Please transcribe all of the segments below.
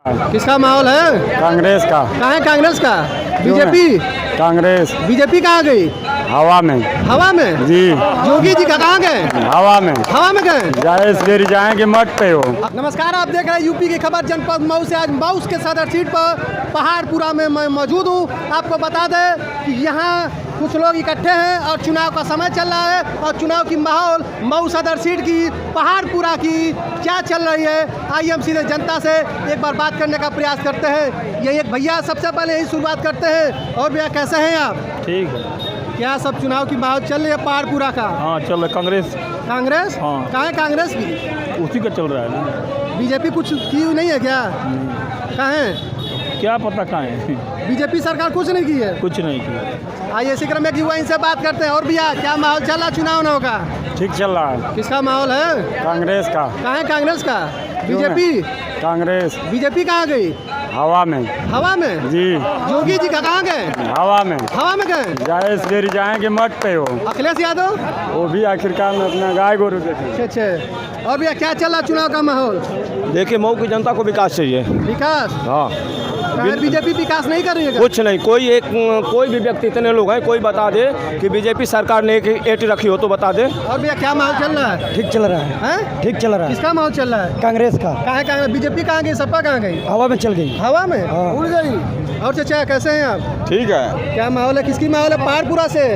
किसका माहौल है? कांग्रेस का। कहाँ है कांग्रेस का? बीजेपी? कांग्रेस बीजेपी कहाँ गई? हवा में। हवा में जी। योगी जी का कहाँ गए? हवा में। हवा में गए? जाए जाएंगे मठ पे हो। नमस्कार, आप देख रहे हैं यूपी की खबर जनपद मऊ से। आज मऊ के सदर सीट पर पहाड़पुरा में मैं मौजूद हूँ। आपको बता दें कि यहाँ कुछ लोग इकट्ठे हैं और चुनाव का समय चल रहा है और चुनाव की माहौल मऊ सदर सीट की पहाड़पुरा की क्या चल रही है, आइए हम सीधे जनता से एक बार बात करने का प्रयास करते हैं। ये एक भैया सबसे पहले यही शुरुआत करते हैं। और भैया कैसे हैं आप? ठीक है। क्या सब चुनाव की माहौल चल रही है पहाड़पुरा का? हाँ चल रहा है। कांग्रेस। कांग्रेस? हाँ। कहाँ है कांग्रेस की? उसी का चल रहा है ना। बीजेपी कुछ की नहीं है क्या? कहाँ है? क्या पता कहाँ है। बीजेपी सरकार कुछ नहीं की है। कुछ नहीं किया। आइए इसी क्रम में युवा इनसे बात करते हैं। और भैया क्या माहौल चल रहा चुनाव न होगा? ठीक चल रहा है। किसका माहौल है? कांग्रेस का। कहाँ है कांग्रेस का? बीजेपी? कांग्रेस बीजेपी कहाँ गई? हवा में। हवा में? जी। योगी जी का कहाँ गए? हवा में। हवा में गए? जाएंगे मठ पे हो। अखिलेश यादव? वो भी आखिरकार में अपना गाय गोरू देते। अच्छा। और भैया क्या चल रहा चुनाव का माहौल? देखिए मऊ की जनता को विकास चाहिए। विकास? हाँ। बीजेपी विकास नहीं कर रही है? कुछ नहीं। कोई भी व्यक्ति, इतने लोग हैं, कोई बता दे कि बीजेपी सरकार ने एक एटी रखी हो तो बता दे। और भैया क्या माहौल चल रहा है? ठीक चल रहा है। हैं? ठीक चल रहा है। किसका माहौल चल रहा है? कांग्रेस का। कहाँ है कांग्रेस? बीजेपी कहाँ गई? सपा कहाँ गई? हवा में चल गई। हवा में? हाँ। उड़ गई। और चाचा कैसे हैं आप? ठीक है। क्या माहौल है? किसकी माहौल है पहाड़पुरा से?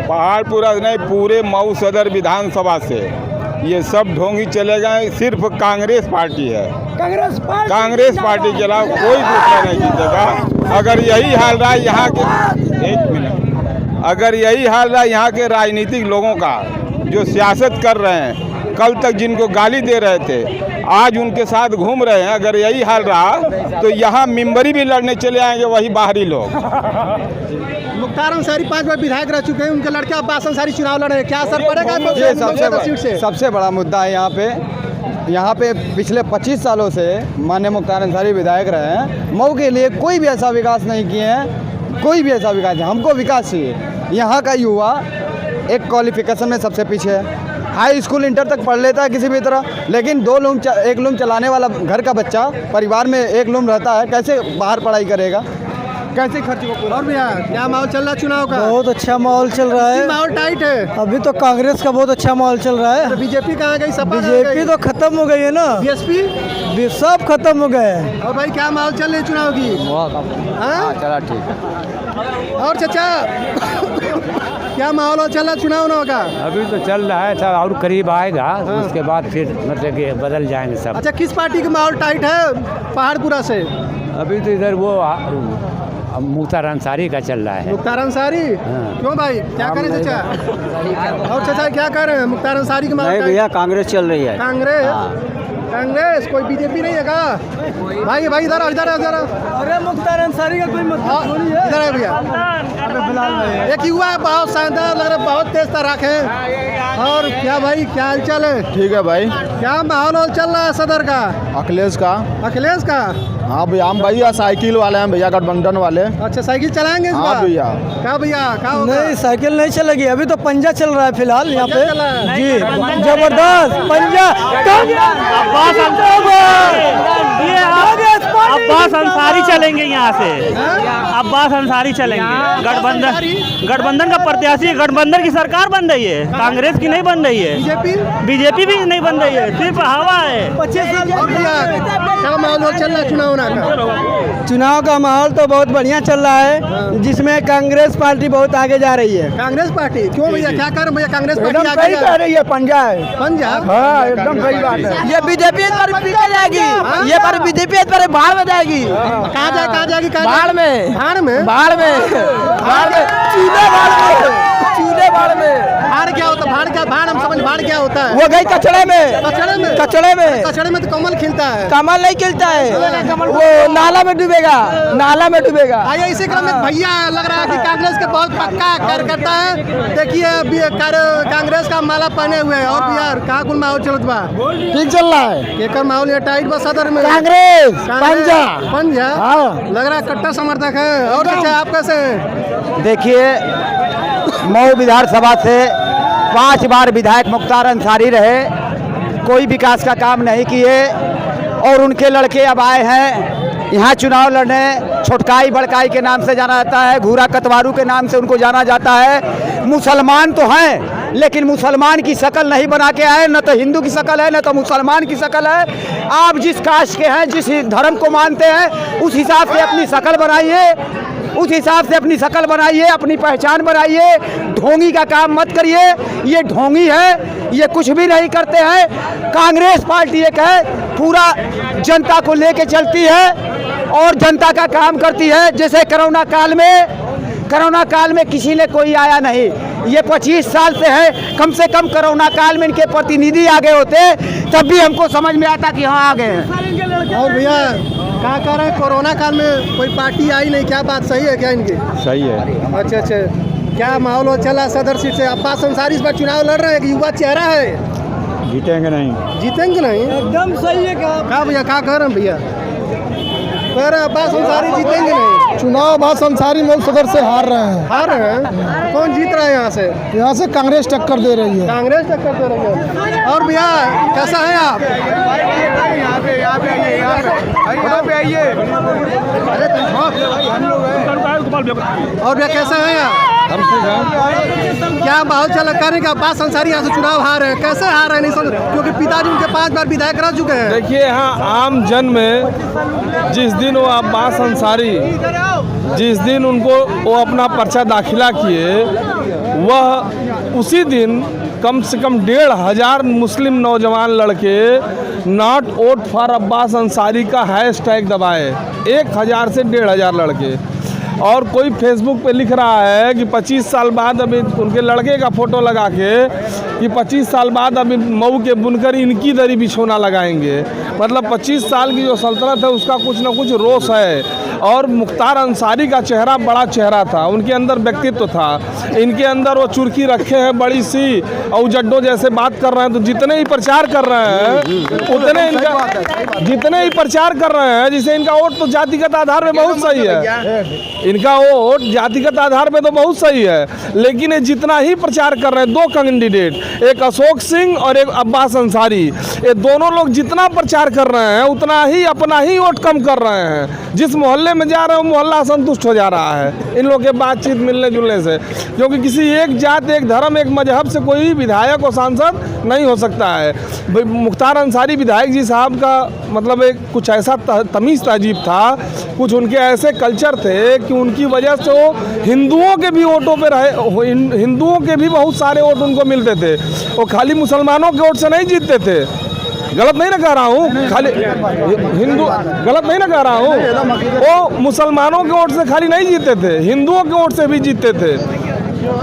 पहाड़पुरा नहीं, पूरे मऊ सदर विधानसभा से ये सब ढोंगी चले गए। सिर्फ कांग्रेस पार्टी है। कांग्रेस पार्टी के अलावा कोई दूसरा नहीं जीतेगा। अगर यही हाल रहा यहाँ के, एक मिनट, अगर यही हाल रहा यहाँ के राजनीतिक लोगों का जो सियासत कर रहे हैं, कल तक जिनको गाली दे रहे थे आज उनके साथ घूम रहे हैं, अगर यही हाल रहा तो यहाँ मेंबरी भी लड़ने चले आएंगे वही बाहरी लोग। मुख्तार अंसारी 5 बार विधायक रह चुके हैं, उनके लड़के अब्बास अंसारी चुनाव लड़ रहे हैं। क्या असर पड़ेगा? सबसे बड़ा मुद्दा है यहाँ पे पिछले 25 सालों से माननीय मुख्तार अंसारी विधायक रहे हैं। मऊ के लिए कोई भी ऐसा विकास नहीं किए हैं। कोई भी ऐसा विकास नहीं। हमको विकास चाहिए। यहाँ का युवा एक क्वालिफिकेशन में सबसे पीछे है। हाई स्कूल इंटर तक पढ़ लेता है किसी भी तरह, लेकिन एक लूम चलाने वाला घर का बच्चा, परिवार में एक लूम रहता है, कैसे बाहर पढ़ाई करेगा, कैसे खर्च को पूरा। और भैया क्या माहौल चल रहा चुनाव का? बहुत अच्छा माहौल चल रहा है। माहौल टाइट है। अभी तो कांग्रेस का बहुत अच्छा माहौल चल रहा है। बीजेपी कहाँ गई? सपा? बीजेपी तो खत्म हो गई है ना। बीएसपी सब खत्म हो गए हैं। और भाई क्या माहौल चल रही है चुनाव की? हाँ? चला ठीक है। और चाचा क्या माहौल चल रहा चुनाव न होगा? अभी तो चल रहा है, सब और करीब आएगा। हाँ। उसके बाद फिर मतलब कि बदल जाएंगे सब। अच्छा, किस पार्टी का माहौल टाइट है पहाड़पुरा से? अभी तो इधर वो मुख्तार अंसारी का चल रहा है। मुख्तार अंसारी? हाँ। क्यों भाई क्या करें चाचा? और चाचा क्या कर रहे हैं? मुख्तार अंसारी का माहौल? नहीं भैया, कांग्रेस चल रही है। कांग्रेस? कोई बीजेपी नहीं है का? भाई इधर अरे मुख्तार अंसारी का कोई मतलब इधर है भैया। एक युवा है, बहुत शानदार लग रहा है, बहुत तेज तराक है। और क्या भाई क्या हाल चाल है? ठीक है भाई। क्या माहौल चल रहा है सदर का? अखिलेश का। अखिलेश का? हाँ भैया, हम भैया साइकिल वाले हैं भैया, गठबंधन वाले। अच्छा, साइकिल चलाएंगे इस बार? हाँ भैया। क्या भैया क्या होगा? नहीं, साइकिल नहीं चलेगी। अभी तो पंजा चल रहा है फिलहाल यहाँ पे। चल रहा है? जी, जबरदस्त पंजा। अब्बास अंसारी चलेंगे यहाँ से। अब्बास अंसारी चलेंगे। गठबंधन का प्रत्याशी है। गठबंधन की सरकार बन रही है, कांग्रेस की नहीं बन रही है। बीजेपी भी नहीं बन रही है, सिर्फ हवा है। 25 साल। क्या माहौल चल रहा है चुनाव? चुनाव का माहौल तो बहुत बढ़िया चल रहा है, जिसमें कांग्रेस पार्टी बहुत आगे जा रही है। कांग्रेस पार्टी? क्यों भैया क्या कर भैया कांग्रेस पार्टी एकदम आगे सही जा कह रही है। पंजा है। पंजाब? हाँ, एकदम सही बात है। ये बीजेपी पर पीछे जाएगी। ये पर बीजेपी पर बाढ़ में जाएगी। कहाँ जाएगी? बाढ़ में। भाड़ में? बाढ़ में। चूल्हे बाढ़ में। भाड़ क्या होता है? भाड़ हम समझ, भाड़ क्या होता है? वो गई कचड़े में। कचड़े में तो कमल खिलता है। कमल नहीं खिलता है, वो नाला में डूबेगा। आइए इसी क्रम में भैया लग रहा है कि कांग्रेस के बहुत पक्का कार्यकर्ता है। देखिए कांग्रेस का माला पहने हुए हैं। और बिहार कहाँ कुल माहौल चलत बा? ठीक चल रहा है। एकर माहौल ये टाइट बा सदर में। कांग्रेस पंजा हाँ। लग रहा है कट्टर समर्थक है। और अच्छा आप कैसे हैं? देखिए, मऊ विधानसभा से 5 बार विधायक मुख्तार अंसारी रहे, कोई विकास का काम नहीं किए और उनके लड़के अब आए हैं यहाँ चुनाव लड़ने छोटकाई बड़काई के नाम से जाना जाता है, घूरा कतवारू के नाम से उनको जाना जाता है। मुसलमान तो हैं, लेकिन मुसलमान की शक्ल नहीं बना के आए, न तो हिंदू की शक्ल है न तो मुसलमान की शक्ल है। आप जिस कास्ट के हैं, जिस धर्म को मानते हैं, उस हिसाब से अपनी शक्ल बनाइए, उस हिसाब से अपनी शक्ल बनाइए, अपनी पहचान बनाइए। ढोंगी का काम मत करिए, ये ढोंगी है, ये कुछ भी नहीं करते हैं। कांग्रेस पार्टी एक है, पूरा जनता को लेके चलती है और जनता का काम करती है। जैसे कोरोना काल में किसी ने कोई आया नहीं, ये 25 साल से कम कोरोना काल में इनके प्रतिनिधि आगे होते, तब भी हमको समझ में आता कि हाँ आ गए हैं। और भैया क्या कह रहे हैं, कोरोना काल में कोई पार्टी आई नहीं, क्या बात सही है क्या इनकी? सही है। अच्छा, क्या माहौल चला सदर सीट से? अब्बास अंसारी इस बार चुनाव लड़ रहे हैं, युवा चेहरा है, जीतेंगे नहीं? जीतेंगे नहीं? एकदम सही है। क्या भैया क्या कह रहे हैं भैया? कह रहे हैं अब्बास अंसारी जीतेंगे नहीं? चुनाव अब्बास अंसारी मऊ सदर से हार रहे हैं। कौन जीत रहा है यहाँ से? यहाँ से कांग्रेस टक्कर दे रही है। कांग्रेस टक्कर दे रही है। और भैया कैसा है आप? और भैया कैसे हैं आप? हम ठीक हैं। क्या माहौल चला करने का? अब्बास अंसारी यहाँ से चुनाव हार रहे हैं, कैसे हार रहे हैं नहीं समझ, क्योंकि पिताजी उनके 5 बार विधायक रह चुके हैं। देखिए, यहाँ आम जन में जिस दिन वो अब्बास अंसारी जिस दिन वो अपना पर्चा दाखिला किए, वह उसी दिन कम से कम 1,500 मुस्लिम नौजवान लड़के not vote for Abbas Ansari का हैशटैग दबाए। 1,000 से 1,500 लड़के। और कोई फेसबुक पे लिख रहा है कि 25 साल बाद अभी उनके लड़के का फोटो लगा के कि 25 साल बाद अभी मऊ के बुनकर इनकी दरी बिछोना लगाएंगे। मतलब 25 साल की जो सल्तनत है उसका कुछ ना कुछ रोष है। और मुख्तार अंसारी का चेहरा बड़ा चेहरा था, उनके अंदर व्यक्तित्व था, इनके अंदर वो चुरखी रखे हैं बड़ी सी और जड्डो जैसे बात कर रहे हैं। तो जितने ही प्रचार कर रहे हैं उतने जितने ही प्रचार कर रहे हैं, जिसे इनका वोट तो जातिगत आधार पे बहुत सही है, इनका वोट जातिगत आधार पे तो बहुत सही है, लेकिन ये जितना ही प्रचार कर रहे हैं, 2 कैंडिडेट, एक अशोक सिंह और एक अब्बास अंसारी, ये दोनों लोग जितना प्रचार कर रहे हैं उतना ही अपना ही वोट कम कर रहे हैं। जिस मोहल्ले में जा रहे हो मोहल्ला असंतुष्ट हो जा रहा है इन लोगों के बातचीत मिलने जुलने से, क्योंकि किसी एक जात, एक धर्म, एक मजहब से कोई विधायक और सांसद नहीं हो सकता है। मुख्तार अंसारी विधायक जी साहब का मतलब एक कुछ ऐसा तमीज़ तहजीब था, कुछ उनके ऐसे कल्चर थे कि उनकी वजह से वो हिंदुओं के भी वोटों पे रहे, हिंदुओं के भी बहुत सारे वोट उनको मिलते थे। वो खाली मुसलमानों के वोट से नहीं जीतते थे। गलत नहीं ना कह रहा हूँ, खाली हिंदू गलत नहीं ना कह रहा हूँ, वो मुसलमानों के वोट से खाली नहीं जीतते थे, हिंदुओं के वोट से भी जीतते थे।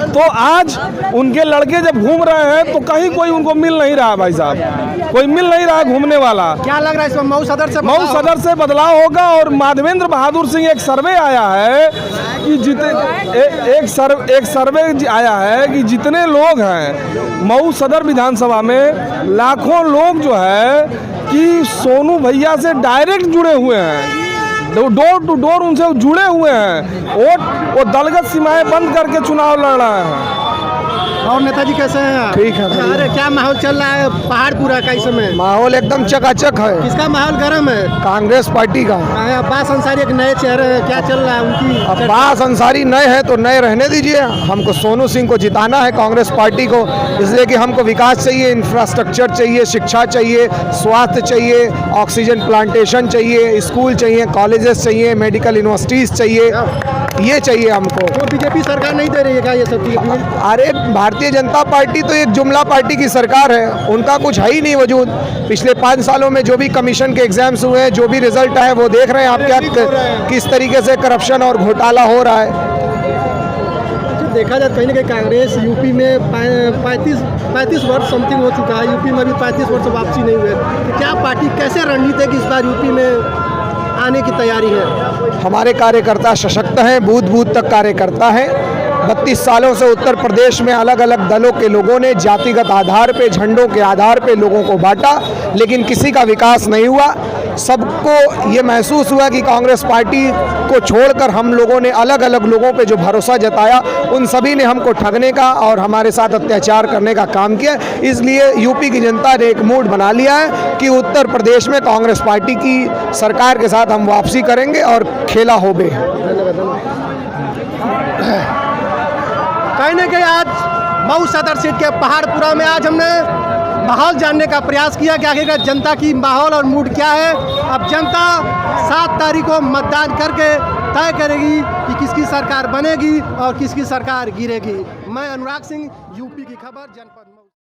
तो आज उनके लड़के जब घूम रहे हैं तो कहीं कोई उनको मिल नहीं रहा, भाई साहब कोई मिल नहीं रहा घूमने वाला। क्या लग रहा है इसमें मऊ सदर से बदलाव होगा? और माधवेंद्र बहादुर सिंह, एक सर्वे आया है कि एक सर्वे आया है कि जितने लोग हैं मऊ सदर विधानसभा में, लाखों लोग जो है कि सोनू भैया से डायरेक्ट जुड़े हुए हैं, डोर टू डोर उनसे जुड़े हुए हैं। वो दलगत सीमाएं बंद करके चुनाव लड़ रहे हैं। और नेताजी कैसे हैं आप? ठीक है। अरे क्या माहौल चल रहा है पहाड़पुरा का इस समय? माहौल एकदम चकाचक है। किसका माहौल गर्म है? कांग्रेस पार्टी का। अब्बास अंसारी एक नए चेहरे हैं, क्या चल रहा है उनकी? अब्बास अंसारी नए हैं तो नए रहने दीजिए। हमको सोनू सिंह को जिताना है, कांग्रेस पार्टी को, इसलिए कि हमको विकास चाहिए, इंफ्रास्ट्रक्चर चाहिए, शिक्षा चाहिए, स्वास्थ्य चाहिए, ऑक्सीजन प्लांटेशन चाहिए, स्कूल चाहिए, कॉलेजेस चाहिए, मेडिकल यूनिवर्सिटीज़ चाहिए, ये चाहिए हमको। तो बीजेपी सरकार नहीं दे रही है क्या ये सब चीज़ें? अरे भारतीय जनता पार्टी तो एक जुमला पार्टी की सरकार है, उनका कुछ है ही नहीं वजूद। पिछले 5 सालों में जो भी कमीशन के एग्जाम्स हुए हैं, जो भी रिजल्ट आए वो देख रहे हैं आप, क्या किस तरीके से करप्शन और घोटाला हो रहा है। देखा जाए कहीं ना कहीं कांग्रेस यूपी में 35 वर्ष समथिंग हो चुका है, यूपी में भी 35 वर्ष वापसी नहीं हुए, तो क्या पार्टी कैसे रणनीति की इस बार यूपी में आने की तैयारी है? हमारे कार्यकर्ता सशक्त हैं, बूथ बूथ तक कार्यकर्ता है, 32 सालों से उत्तर प्रदेश में अलग अलग दलों के लोगों ने जातिगत आधार पे, झंडों के आधार पे लोगों को बांटा, लेकिन किसी का विकास नहीं हुआ। सबको ये महसूस हुआ कि कांग्रेस पार्टी को छोड़कर हम लोगों ने अलग अलग लोगों पे जो भरोसा जताया, उन सभी ने हमको ठगने का और हमारे साथ अत्याचार करने का काम किया। इसलिए यूपी की जनता ने एक मूड बना लिया है कि उत्तर प्रदेश में कांग्रेस पार्टी की सरकार के साथ हम वापसी करेंगे और खेला होबे। कहीं ना कहीं आज मऊ सदर सीट के पहाड़पुरा में आज हमने माहौल जानने का प्रयास किया कि आखिरकार जनता की माहौल और मूड क्या है। अब जनता 7 तारीख को मतदान करके तय करेगी कि किसकी सरकार बनेगी और किसकी सरकार गिरेगी। मैं अनुराग सिंह, यूपी की खबर, जनपद।